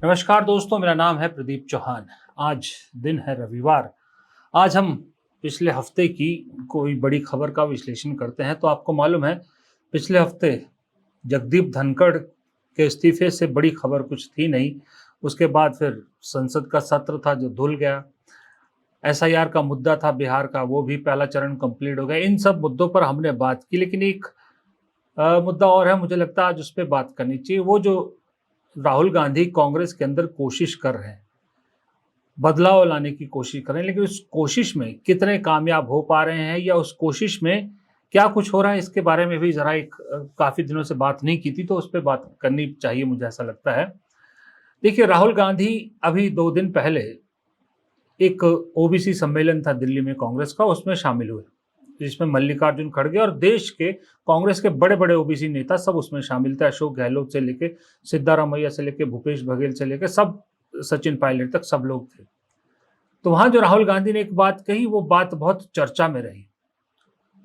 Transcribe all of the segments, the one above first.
नमस्कार दोस्तों, मेरा नाम है प्रदीप चौहान। आज दिन है रविवार। आज हम पिछले हफ्ते की कोई बड़ी खबर का विश्लेषण करते हैं। तो आपको मालूम है, पिछले हफ्ते जगदीप धनखड़ के इस्तीफे से बड़ी खबर कुछ थी नहीं। उसके बाद फिर संसद का सत्र था जो धुल गया। एसआईआर का मुद्दा था बिहार का, वो भी पहला चरण कंप्लीट हो गया। इन सब मुद्दों पर हमने बात की, लेकिन एक मुद्दा और है, मुझे लगता है आज उस पर बात करनी चाहिए। वो जो राहुल गांधी कांग्रेस के अंदर कोशिश कर रहे हैं, बदलाव लाने की कोशिश कर रहे हैं, लेकिन उस कोशिश में कितने कामयाब हो पा रहे हैं या उस कोशिश में क्या कुछ हो रहा है, इसके बारे में भी जरा एक काफी दिनों से बात नहीं की थी, तो उस पर बात करनी चाहिए, मुझे ऐसा लगता है। देखिए, राहुल गांधी अभी 2 दिन पहले एक ओबीसी सम्मेलन था दिल्ली में कांग्रेस का, उसमें शामिल हुए, जिसमें मल्लिकार्जुन खड़गे और देश के कांग्रेस के बड़े बड़े ओबीसी नेता सब उसमें शामिल थे। अशोक गहलोत से लेके सिद्धारमैया से लेके भूपेश बघेल से लेके सब, सचिन पायलट तक सब लोग थे। तो वहां जो राहुल गांधी ने एक बात कही, वो बात बहुत चर्चा में रही,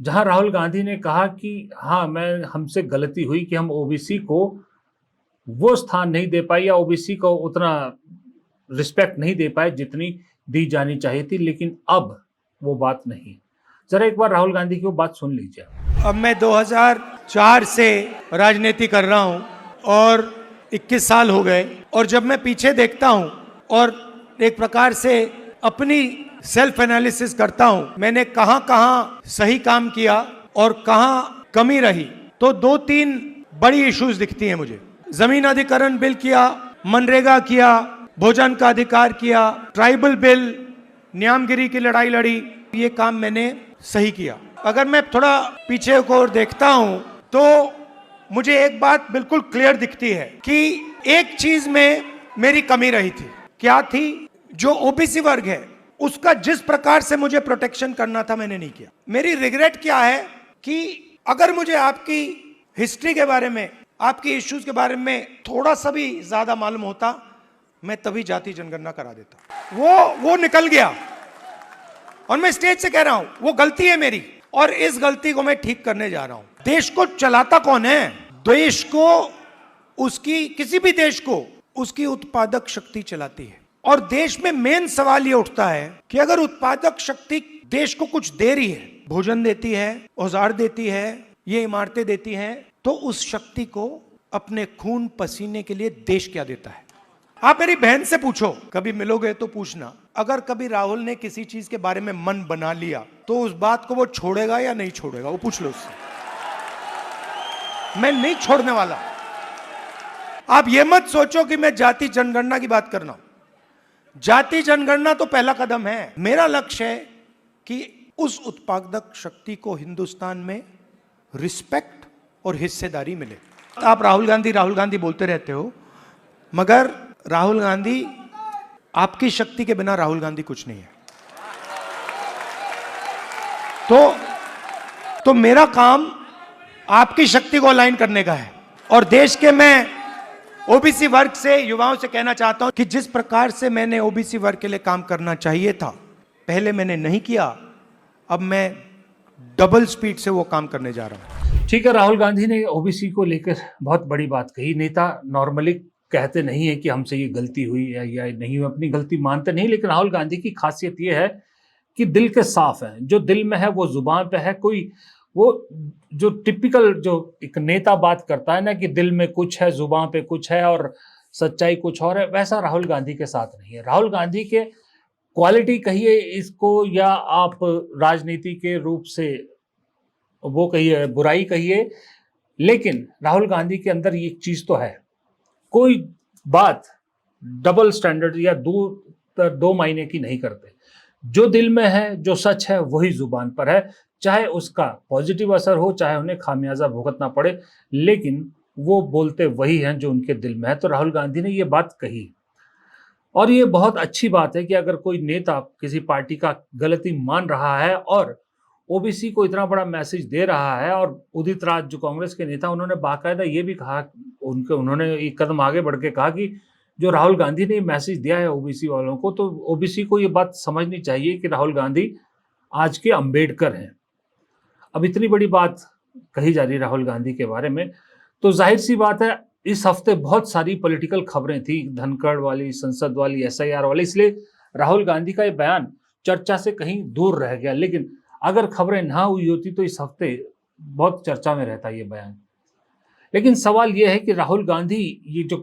जहां राहुल गांधी ने कहा कि हाँ, हमसे गलती हुई कि हम ओबीसी को वो स्थान नहीं दे पाए या ओबीसी को उतना रिस्पेक्ट नहीं दे पाए जितनी दी जानी चाहिए थी, लेकिन अब वो बात नहीं। जरा एक बार राहुल गांधी की वो बात सुन लीजिए। अब मैं 2004 से राजनीति कर रहा हूं और 21 साल हो गए, और जब मैं पीछे देखता हूं और एक प्रकार से अपनी सेल्फ एनालिसिस करता हूं, मैंने कहां कहां सही काम किया और कहां कमी रही, तो 2-3 बड़ी इश्यूज दिखती हैं मुझे। जमीन अधिग्रहण बिल किया, मनरेगा किया, भोजन का अधिकार किया, ट्राइबल बिल, न्यामगिरी की लड़ाई लड़ी, ये काम मैंने सही किया। अगर मैं थोड़ा पीछे को देखता हूं तो मुझे एक बात बिल्कुल क्लियर दिखती है कि एक चीज में मेरी कमी रही थी। क्या थी? जो ओबीसी वर्ग है उसका जिस प्रकार से मुझे प्रोटेक्शन करना था, मैंने नहीं किया। मेरी रिग्रेट क्या है कि अगर मुझे आपकी हिस्ट्री के बारे में, आपकी इश्यूज के बारे में थोड़ा सा भी ज्यादा मालूम होता, मैं तभी जाति जनगणना करा देता। वो निकल गया, और मैं स्टेज से कह रहा हूं वो गलती है मेरी, और इस गलती को मैं ठीक करने जा रहा हूं। देश को चलाता कौन है? देश को, उसकी, किसी भी देश को उसकी उत्पादक शक्ति चलाती है। और देश में मेन सवाल ये उठता है कि अगर उत्पादक शक्ति देश को कुछ दे रही है, भोजन देती है, औजार देती है, ये इमारतें देती हैं, तो उस शक्ति को अपने खून पसीने के लिए देश क्या देता है? आप मेरी बहन से पूछो, कभी मिलोगे तो पूछना, अगर कभी राहुल ने किसी चीज के बारे में मन बना लिया तो उस बात को वो छोड़ेगा या नहीं छोड़ेगा, वो पूछ लो उससे। मैं नहीं छोड़ने वाला। आप ये मत सोचो कि मैं जाति जनगणना की बात कर रहा हूं। जाति जनगणना तो पहला कदम है। मेरा लक्ष्य है कि उस उत्पादक शक्ति को हिंदुस्तान में रिस्पेक्ट और हिस्सेदारी मिले। आप राहुल गांधी बोलते रहते हो, मगर राहुल गांधी, आपकी शक्ति के बिना राहुल गांधी कुछ नहीं है। तो मेरा काम आपकी शक्ति को अलाइन करने का है। और देश के, मैं ओबीसी वर्ग से, युवाओं से कहना चाहता हूं कि जिस प्रकार से मैंने ओबीसी वर्ग के लिए काम करना चाहिए था, पहले मैंने नहीं किया, अब मैं डबल स्पीड से वो काम करने जा रहा हूं। ठीक है, राहुल गांधी ने ओबीसी को लेकर बहुत बड़ी बात कही। नेता नॉर्मली कहते नहीं है कि हमसे ये गलती हुई या नहीं, अपनी गलती मानते नहीं, लेकिन राहुल गांधी की खासियत ये है कि दिल के साफ है। जो दिल में है वो जुबान पे है। कोई वो जो टिपिकल जो एक नेता बात करता है ना कि दिल में कुछ है, जुबान पे कुछ है और सच्चाई कुछ और है, वैसा राहुल गांधी के साथ नहीं है। राहुल गांधी के क्वालिटी कहिए इसको, या आप राजनीति के रूप से वो कहिए, बुराई कहिए, लेकिन राहुल गांधी के अंदर ये चीज तो है, कोई बात डबल स्टैंडर्ड या दो मायने की नहीं करते। जो दिल में है, जो सच है, वही जुबान पर है, चाहे उसका पॉजिटिव असर हो, चाहे उन्हें खामियाजा भुगतना पड़े, लेकिन वो बोलते वही हैं जो उनके दिल में है। तो राहुल गांधी ने ये बात कही, और ये बहुत अच्छी बात है कि अगर कोई नेता किसी पार्टी का गलती मान रहा है और ओबीसी को इतना बड़ा मैसेज दे रहा है, और उदित राज जो कांग्रेस के नेता, उन्होंने बाकायदा ये भी कहा, उन्होंने एक कदम आगे बढ़ के कहा कि जो राहुल गांधी ने मैसेज दिया है ओबीसी वालों को, तो ओबीसी को ये बात समझनी चाहिए कि राहुल गांधी आज के अंबेडकर हैं। अब इतनी बड़ी बात कही जा रही है राहुल गांधी के बारे में, तो जाहिर सी बात है इस हफ्ते बहुत सारी पॉलिटिकल खबरें थी, धनखड़ वाली, संसद वाली, एसआईआर वाली, इसलिए राहुल गांधी का ये बयान चर्चा से कहीं दूर रह गया। लेकिन अगर खबरें ना हुई होती तो इस हफ्ते बहुत चर्चा में रहता ये बयान। लेकिन सवाल ये है कि राहुल गांधी ये जो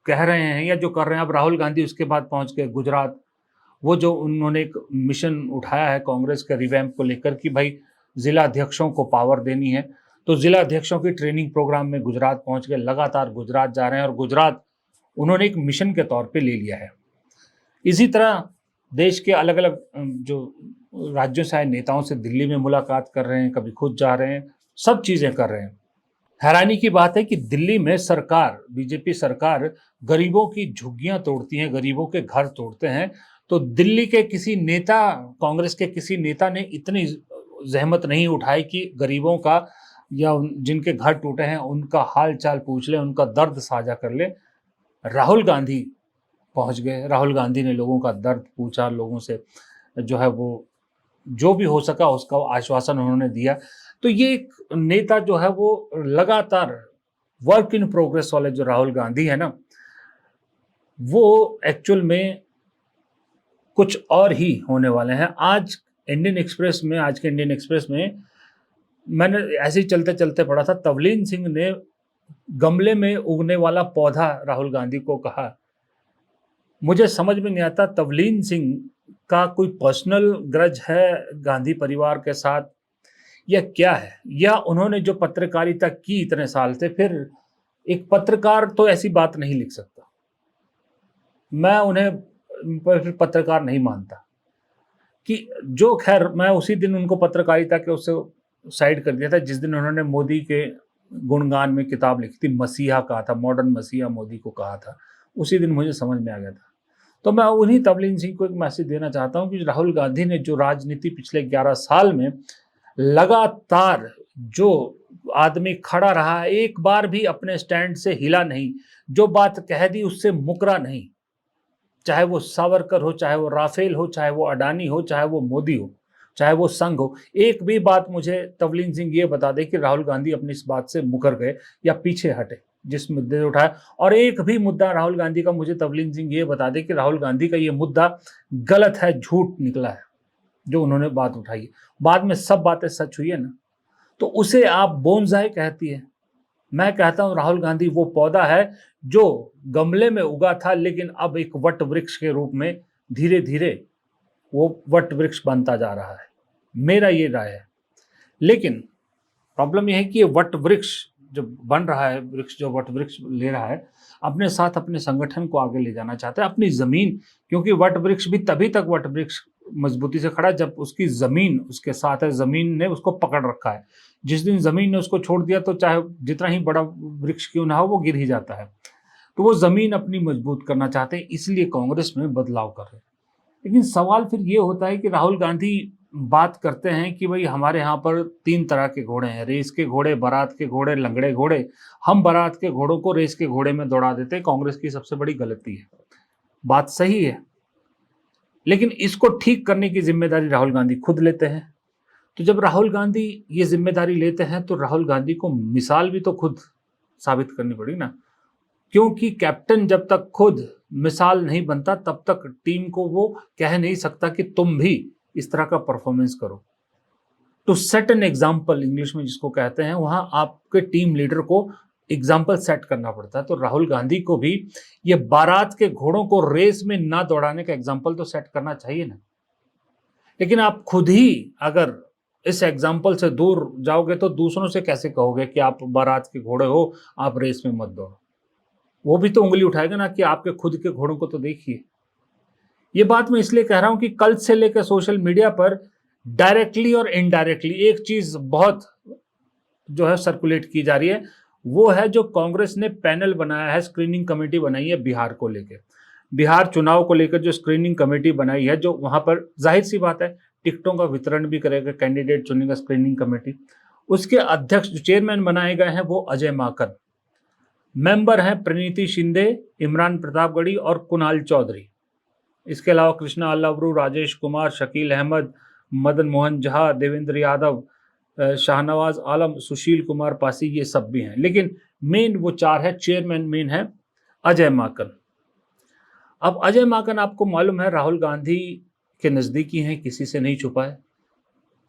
कह रहे हैं या जो कर रहे हैं, अब राहुल गांधी उसके बाद पहुंच गए गुजरात। वो जो उन्होंने एक मिशन उठाया है कांग्रेस के रिवैम्प को लेकर कि भाई जिला अध्यक्षों को पावर देनी है, तो जिला अध्यक्षों की ट्रेनिंग प्रोग्राम में गुजरात पहुंच गए, लगातार गुजरात जा रहे हैं और गुजरात उन्होंने एक मिशन के तौर पे ले लिया है। इसी तरह देश के अलग अलग जो राज्यों से आए नेताओं से दिल्ली में मुलाकात कर रहे हैं, कभी खुद जा रहे हैं, सब चीज़ें कर रहे हैं। हैरानी की बात है कि दिल्ली में सरकार, बीजेपी सरकार गरीबों की झुग्गियां तोड़ती हैं, गरीबों के घर तोड़ते हैं, तो दिल्ली के किसी नेता, कांग्रेस के किसी नेता ने इतनी जहमत नहीं उठाई कि गरीबों का या जिनके घर टूटे हैं उनका हाल चाल पूछ ले, उनका दर्द साझा कर ले। राहुल गांधी पहुंच गए, राहुल गांधी ने लोगों का दर्द पूछा, लोगों से जो है वो जो भी हो सका उसका आश्वासन उन्होंने दिया। तो ये एक नेता जो है वो लगातार वर्क इन प्रोग्रेस वाले जो राहुल गांधी है ना, वो एक्चुअल में कुछ और ही होने वाले हैं। आज के इंडियन एक्सप्रेस में मैंने ऐसे ही चलते चलते पढ़ा था, तवलीन सिंह ने गमले में उगने वाला पौधा राहुल गांधी को कहा। मुझे समझ में नहीं आता तवलीन सिंह का कोई पर्सनल ग्रज है गांधी परिवार के साथ या क्या है, या उन्होंने जो पत्रकारिता की इतने साल से, फिर एक पत्रकार तो ऐसी बात नहीं लिख सकता। मैं उन्हें फिर पत्रकार नहीं मानता कि जो, खैर मैं उसी दिन उनको पत्रकारिता के उससे साइड कर दिया था जिस दिन उन्होंने मोदी के गुणगान में किताब लिखी थी, मसीहा कहा था, मॉडर्न मसीहा मोदी को कहा था, उसी दिन मुझे समझ में आ गया था। तो मैं उन्हीं तवलीन सिंह को एक मैसेज देना चाहता हूं कि राहुल गांधी ने जो राजनीति पिछले 11 साल में लगातार जो आदमी खड़ा रहा, एक बार भी अपने स्टैंड से हिला नहीं, जो बात कह दी उससे मुकरा नहीं, चाहे वो सावरकर हो, चाहे वो राफेल हो, चाहे वो अडानी हो, चाहे वो मोदी हो, चाहे वो संघ हो, एक भी बात मुझे तवलीन सिंह ये बता दे कि राहुल गांधी अपनी इस बात से मुकर गए या पीछे हटे जिस मुद्दे से उठाया। और एक भी मुद्दा राहुल गांधी का मुझे तवलीन सिंह ये बता दे कि राहुल गांधी का ये मुद्दा गलत है, झूठ निकला है जो उन्होंने बात उठाई है। बाद में सब बातें सच हुई है ना, तो उसे आप बोनसाई कहती है। मैं कहता हूं राहुल गांधी वो पौधा है जो गमले में उगा था, लेकिन अब एक वट वृक्ष के रूप में धीरे धीरे वो वट वृक्ष बनता जा रहा है, मेरा ये राय है। लेकिन प्रॉब्लम यह है कि ये वट वृक्ष जो बन रहा है, वृक्ष जो वट वृक्ष ले रहा है, अपने साथ अपने संगठन को आगे ले जाना चाहता है, अपनी जमीन, क्योंकि वट वृक्ष भी तभी तक वट वृक्ष मजबूती से खड़ा जब उसकी जमीन उसके साथ है, जमीन ने उसको पकड़ रखा है। जिस दिन जमीन ने उसको छोड़ दिया तो चाहे जितना ही बड़ा वृक्ष क्यों ना हो वो गिर ही जाता है। तो वो जमीन अपनी मजबूत करना चाहते हैं, इसलिए कांग्रेस में बदलाव कर रहे हैं। लेकिन सवाल फिर ये होता है कि राहुल गांधी बात करते हैं कि भाई हमारे यहाँ पर 3 तरह के घोड़े हैं, रेस के घोड़े, बारात के घोड़े, लंगड़े घोड़े। हम बारात के घोड़ों को रेस के घोड़े में दौड़ा देते हैं, कांग्रेस की सबसे बड़ी गलती है। बात सही है, लेकिन इसको ठीक करने की जिम्मेदारी राहुल गांधी खुद लेते हैं। तो जब राहुल गांधी ये जिम्मेदारी लेते हैं तो राहुल गांधी को मिसाल भी तो खुद साबित करनी पड़ेगी ना, क्योंकि कैप्टन जब तक खुद मिसाल नहीं बनता तब तक टीम को वो कह नहीं सकता कि तुम भी इस तरह का परफॉर्मेंस करो। To set an example English में जिसको कहते हैं, वहां आपके टीम लीडर को एग्जाम्पल सेट करना पड़ता है। तो राहुल गांधी को भी ये बारात के घोड़ों को रेस में ना दौड़ाने का एग्जाम्पल तो सेट करना चाहिए ना। लेकिन आप खुद ही अगर इस एग्जाम्पल से दूर जाओगे तो दूसरों से कैसे कहोगे कि आप बारात के घोड़े हो, आप रेस में मत दौड़ो। वो भी तो उंगली उठाएगा ना कि आपके खुद के घोड़ों को तो देखिए। ये बात मैं इसलिए कह रहा हूं कि कल से लेकर सोशल मीडिया पर डायरेक्टली और इनडायरेक्टली एक चीज बहुत जो है सर्कुलेट की जा रही है, वो है जो कांग्रेस ने पैनल बनाया है, स्क्रीनिंग कमेटी बनाई है बिहार को लेकर, बिहार चुनाव को लेकर जो स्क्रीनिंग कमेटी बनाई है, जो वहां पर जाहिर सी बात है टिकटों का वितरण भी करेगा, कैंडिडेट चुनेगा स्क्रीनिंग कमेटी। उसके अध्यक्ष जो चेयरमैन बनाए गए हैं वो अजय माकन, मेंबर हैं प्रणीति शिंदे, इमरान प्रतापगढ़ी और कुणाल चौधरी। इसके अलावा कृष्णा अल्लावरू, राजेश कुमार, शकील अहमद, मदन मोहन झा, देवेंद्र यादव, शाहनवाज आलम, सुशील कुमार पासी, ये सब भी हैं। लेकिन मेन वो 4 है। चेयरमैन मेन है अजय माकन। अब अजय माकन आपको मालूम है राहुल गांधी के नज़दीकी हैं, किसी से नहीं छुपा है।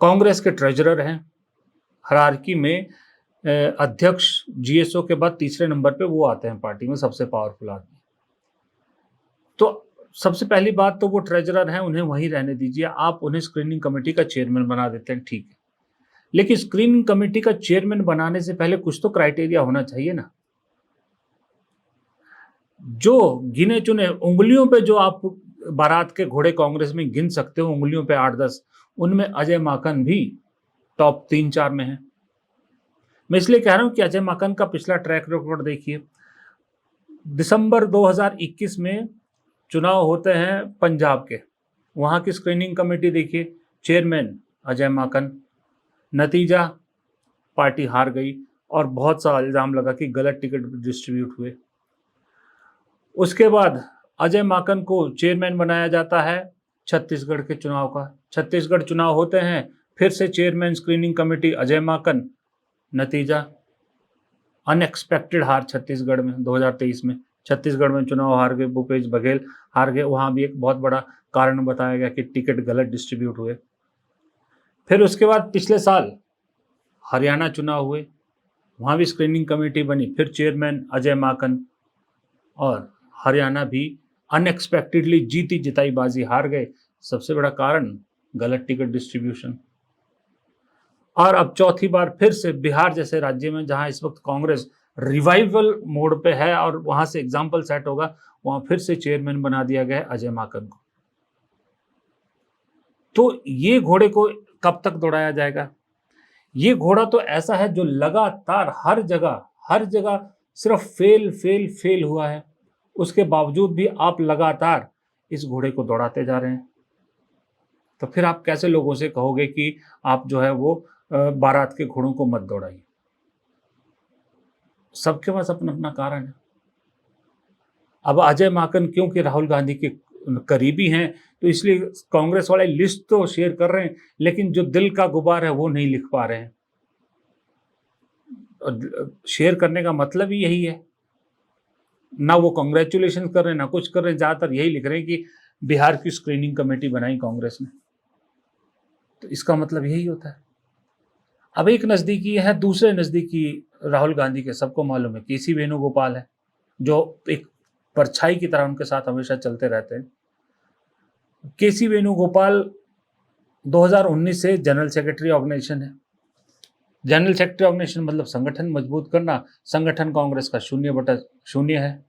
कांग्रेस के ट्रेजरर हैं, हायरार्की में अध्यक्ष जीएसओ के बाद तीसरे नंबर पे वो आते हैं पार्टी में, सबसे पावरफुल आदमी। तो सबसे पहली बात तो वो ट्रेजरर हैं, उन्हें वहीं रहने दीजिए। आप उन्हें स्क्रीनिंग कमेटी का चेयरमैन बना देते हैं, ठीक है, लेकिन स्क्रीनिंग कमेटी का चेयरमैन बनाने से पहले कुछ तो क्राइटेरिया होना चाहिए ना। जो गिने चुने उंगलियों पे जो आप बारात के घोड़े कांग्रेस में गिन सकते हो, उंगलियों पे 8-10, उनमें अजय माकन भी टॉप 3-4 में है। मैं इसलिए कह रहा हूं कि अजय माकन का पिछला ट्रैक रिकॉर्ड देखिए। दिसंबर 2021 में चुनाव होते हैं पंजाब के, वहां की स्क्रीनिंग कमेटी देखिए, चेयरमैन अजय माकन। नतीजा, पार्टी हार गई और बहुत सा इल्ज़ाम लगा कि गलत टिकट डिस्ट्रीब्यूट हुए। उसके बाद अजय माकन को चेयरमैन बनाया जाता है छत्तीसगढ़ के चुनाव का। छत्तीसगढ़ चुनाव होते हैं, फिर से chairman screening committee Ajay Maken. नतीजा, अनएक्सपेक्टेड हार छत्तीसगढ़ में 2023 में। छत्तीसगढ़ में चुनाव हार गए, भूपेश बघेल हार गए। वहाँ भी एक बहुत बड़ा कारण बताया गया कि टिकट गलत डिस्ट्रीब्यूट हुए। फिर उसके बाद पिछले साल हरियाणा चुनाव हुए, वहाँ भी स्क्रीनिंग कमेटी बनी, फिर चेयरमैन अजय माकन, और हरियाणा भी अनएक्सपेक्टेडली जीती जिताई बाजी हार गए। सबसे बड़ा कारण गलत टिकट डिस्ट्रीब्यूशन। और अब चौथी बार फिर से बिहार जैसे राज्य में, जहां इस वक्त कांग्रेस रिवाइवल मोड पे है और वहां से एग्जाम्पल सेट होगा, वहां फिर से चेयरमैन बना दिया गया अजय माकन को। तो ये घोड़े को कब तक दौड़ाया जाएगा? ये घोड़ा तो ऐसा है जो लगातार हर जगह सिर्फ फेल फेल फेल हुआ है, उसके बावजूद भी आप लगातार इस घोड़े को दौड़ाते जा रहे हैं। तो फिर आप कैसे लोगों से कहोगे कि आप जो है वो बारात के घोड़ों को मत दौड़ाइए? सबके पास अपना अपना कारण है। अब अजय माकन क्योंकि राहुल गांधी के करीबी हैं, तो इसलिए कांग्रेस वाले लिस्ट तो शेयर कर रहे हैं, लेकिन जो दिल का गुबार है वो नहीं लिख पा रहे हैं। शेयर करने का मतलब ही यही है, ना वो कांग्रेचुलेशन कर रहे हैं, ना कुछ कर रहे हैं, ज़्यादातर यही लिख रहे हैं कि बिहार की स्क्रीनिंग कमेटी बनाई कांग्रेस ने। तो इसका मतलब यही होता है। अब एक नज़दीकी है, दूसरे नज़दीकी राहुल गांधी के सबको मालूम है केसी वेणुगोपाल है, जो एक परछाई की तरह उनके साथ हमेशा चलते रहते हैं। केसी वेणुगोपाल 2019 से जनरल सेक्रेटरी ऑर्गेनाइजेशन है। जनरल सेक्रेटरी ऑर्गेनाइजेशन मतलब संगठन मजबूत करना। संगठन कांग्रेस का 0/0 है।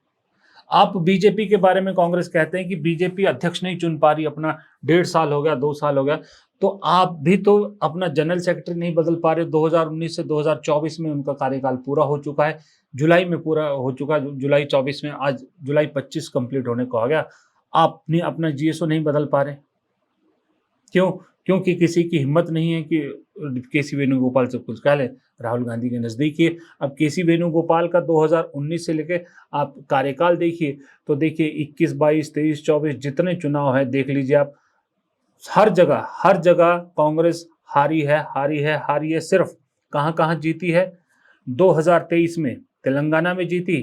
आप बीजेपी के बारे में कांग्रेस कहते हैं कि बीजेपी अध्यक्ष नहीं चुन पा रही, अपना 1.5 साल हो गया, 2 साल हो गया, तो आप भी तो अपना जनरल सेक्रेटरी नहीं बदल पा रहे। 2019 से 2024 में उनका कार्यकाल पूरा हो चुका है, जुलाई में पूरा हो चुका है, जुलाई 24 में, आज जुलाई 25 कंप्लीट होने को आ गया। आप नहीं अपना जीएसओ नहीं बदल पा रहे, क्यों? क्योंकि किसी की हिम्मत नहीं है कि केसी वेणुगोपाल से कुछ कह ले। राहुल गांधी के नज़दीकी है। अब केसी वेणुगोपाल का 2019 से लेके आप कार्यकाल देखिए, तो देखिए 21, 22, 23, 24 जितने चुनाव हैं देख लीजिए आप, हर जगह कांग्रेस हारी है। सिर्फ कहाँ जीती है? 2023 में तेलंगाना में जीती,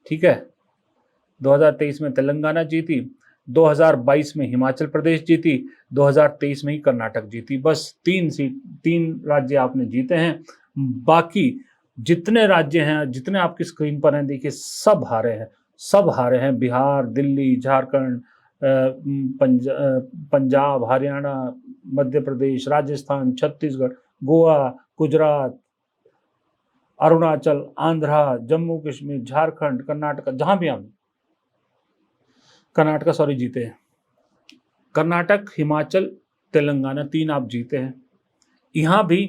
ठीक है, 2023 में तेलंगाना जीती, 2022 में हिमाचल प्रदेश जीती, 2023 में ही कर्नाटक जीती। बस 3 राज्य आपने जीते हैं। बाकी जितने राज्य हैं, जितने आपकी स्क्रीन पर हैं, देखिए सब हारे हैं। बिहार, दिल्ली, झारखंड, पंजाब, हरियाणा, मध्य प्रदेश, राजस्थान, छत्तीसगढ़, गोवा, गुजरात, अरुणाचल, आंध्रा, जम्मू कश्मीर, झारखंड, कर्नाटक, जहां भी हम जीते हैं। कर्नाटक, हिमाचल, तेलंगाना 3 आप जीते हैं। यहाँ भी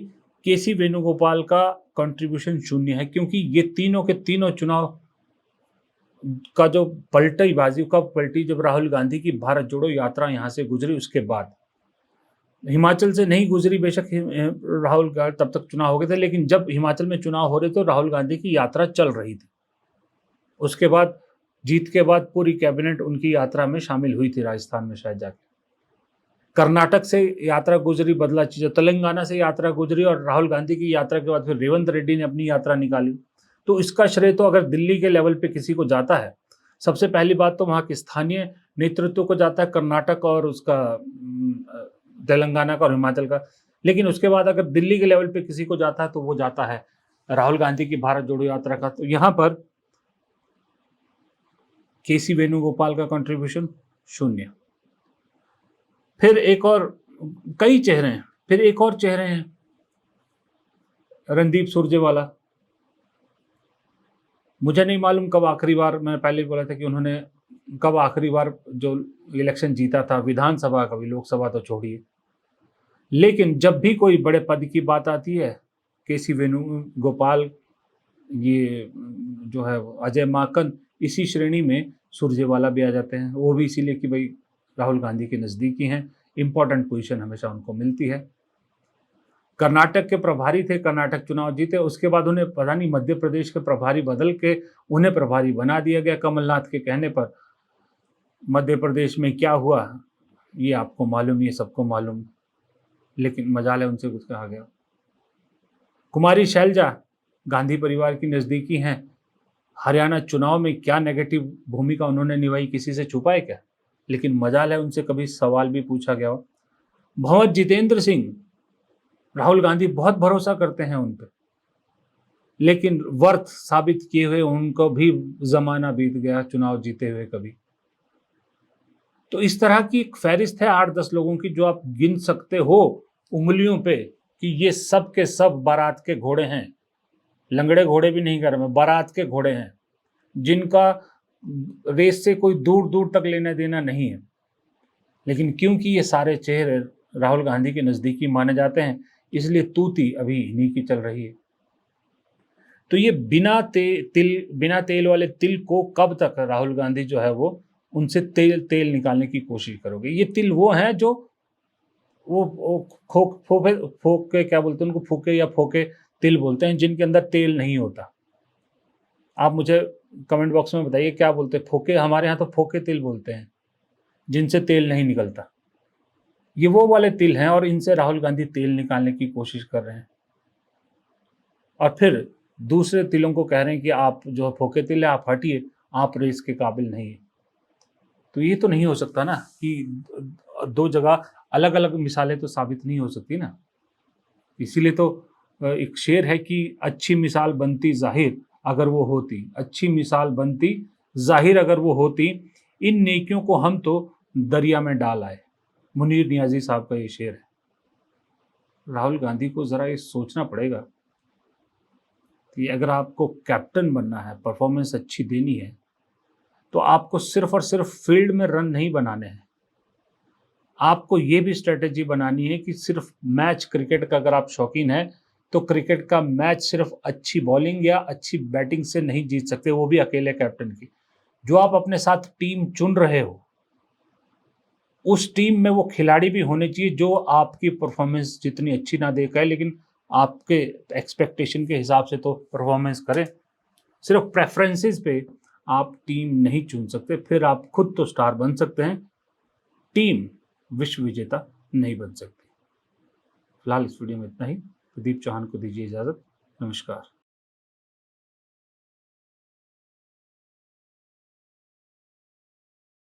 केसी वेणुगोपाल का कंट्रीब्यूशन 0 है, क्योंकि ये तीनों के तीनों चुनाव का जो बाजी कब पलटी? जब राहुल गांधी की भारत जोड़ो यात्रा यहाँ से गुजरी, उसके बाद। हिमाचल से नहीं गुजरी बेशक राहुल गांधी, तब तक चुनाव हो गए थे, लेकिन जब हिमाचल में चुनाव हो रहे तो राहुल गांधी की यात्रा चल रही थी। उसके बाद जीत के बाद पूरी कैबिनेट उनकी यात्रा में शामिल हुई थी, राजस्थान में शायद जाके। कर्नाटक से यात्रा गुजरी, बदला चीज़ें, तेलंगाना से यात्रा गुजरी, और राहुल गांधी की यात्रा के बाद फिर रेवंत रेड्डी ने अपनी यात्रा निकाली। तो इसका श्रेय तो अगर दिल्ली के लेवल पे किसी को जाता है, सबसे पहली बात तो वहाँ के स्थानीय नेतृत्व को जाता है, कर्नाटक और उसका तेलंगाना का और हिमाचल का। लेकिन उसके बाद अगर दिल्ली के लेवल पे किसी को जाता है तो वो जाता है राहुल गांधी की भारत जोड़ो यात्रा का। तो यहाँ पर केसी वेणुगोपाल का कंट्रीब्यूशन 0। फिर एक और कई चेहरे हैं, फिर एक और चेहरे हैं, रणदीप सुरजेवाला। मुझे नहीं मालूम कब आखिरी बार, मैंने पहले बोला था कि उन्होंने कब आखिरी बार जो इलेक्शन जीता था, विधानसभा का भी, लोकसभा तो छोड़िए। लेकिन जब भी कोई बड़े पद की बात आती है, केसी वेणुगोपाल, ये जो है अजय माकन, इसी श्रेणी में सुरजेवाला भी आ जाते हैं। वो भी इसीलिए कि भाई राहुल गांधी के नज़दीकी हैं, इंपॉर्टेंट पोजीशन हमेशा उनको मिलती है। कर्नाटक के प्रभारी थे, कर्नाटक चुनाव जीते, उसके बाद उन्हें पता नहीं मध्य प्रदेश के प्रभारी बदल के उन्हें प्रभारी बना दिया गया कमलनाथ के कहने पर। मध्य प्रदेश में क्या हुआ ये आपको मालूम, ये सबको मालूम, लेकिन मजाल है उनसे कुछ कहा गया। कुमारी शैलजा गांधी परिवार की नज़दीकी हैं, हरियाणा चुनाव में क्या नेगेटिव भूमिका उन्होंने निभाई किसी से छुपा है क्या? लेकिन मजाल है उनसे कभी सवाल भी पूछा गया हो। भंवर जितेंद्र सिंह, राहुल गांधी बहुत भरोसा करते हैं उन पर, लेकिन वर्थ साबित किए हुए उनको भी जमाना बीत गया चुनाव जीते हुए कभी। तो इस तरह की एक फहरिस्त है 8-10 लोगों की जो आप गिन सकते हो उंगलियों पे कि ये सब के सब बारात के घोड़े हैं। लंगड़े घोड़े भी नहीं कर रहे, बारात के घोड़े हैं जिनका रेस से कोई दूर दूर तक लेना देना नहीं है। लेकिन क्योंकि ये सारे चेहरे राहुल गांधी के नज़दीकी माने जाते हैं, इसलिए तूती अभी इन्हीं की चल रही है। तो ये बिना तेल वाले तिल को कब तक राहुल गांधी जो है वो उनसे तेल निकालने की कोशिश करोगे? ये तिल वो हैं जो वो फोके क्या बोलते हैं उनको, फूके या फोके तिल बोलते हैं, जिनके अंदर तेल नहीं होता। आप मुझे कमेंट बॉक्स में बताइए क्या बोलते हैं? फोके, हमारे यहाँ तो फोके तिल बोलते हैं, जिनसे तेल नहीं निकलता। ये वो वाले तिल हैं और इनसे राहुल गांधी तेल निकालने की कोशिश कर रहे हैं, और फिर दूसरे तिलों को कह रहे हैं कि आप जो फोके तिल है आप हटिए, आप रेस के काबिल नहीं है। तो ये तो नहीं हो सकता ना कि दो जगह अलग अलग मिसालें तो साबित नहीं हो सकती ना। इसीलिए तो एक शेर है कि अच्छी मिसाल बनती जाहिर अगर वो होती, अच्छी मिसाल बनती जाहिर अगर वो होती, इन नेकियों को हम तो दरिया में डाल आए। मुनीर नियाजी साहब का ये शेर है। राहुल गांधी को ज़रा ये सोचना पड़ेगा कि अगर आपको कैप्टन बनना है, परफॉर्मेंस अच्छी देनी है, तो आपको सिर्फ और सिर्फ फील्ड में रन नहीं बनाने हैं, आपको ये भी स्ट्रेटेजी बनानी है कि सिर्फ मैच क्रिकेट का अगर आप शौकीन हैं तो क्रिकेट का मैच सिर्फ अच्छी बॉलिंग या अच्छी बैटिंग से नहीं जीत सकते, वो भी अकेले कैप्टन की। जो आप अपने साथ टीम चुन रहे हो उस टीम में वो खिलाड़ी भी होने चाहिए जो आपकी परफॉर्मेंस जितनी अच्छी ना दे पाए, लेकिन आपके एक्सपेक्टेशन के हिसाब से तो परफॉर्मेंस करें। सिर्फ प्रेफरेंसेस पे आप टीम नहीं चुन सकते, फिर आप खुद तो स्टार बन सकते हैं, टीम विश्व विजेता नहीं बन सकती। फिलहाल इस वीडियो में इतना ही। प्रदीप चौहान को दीजिए इजाज़त। नमस्कार।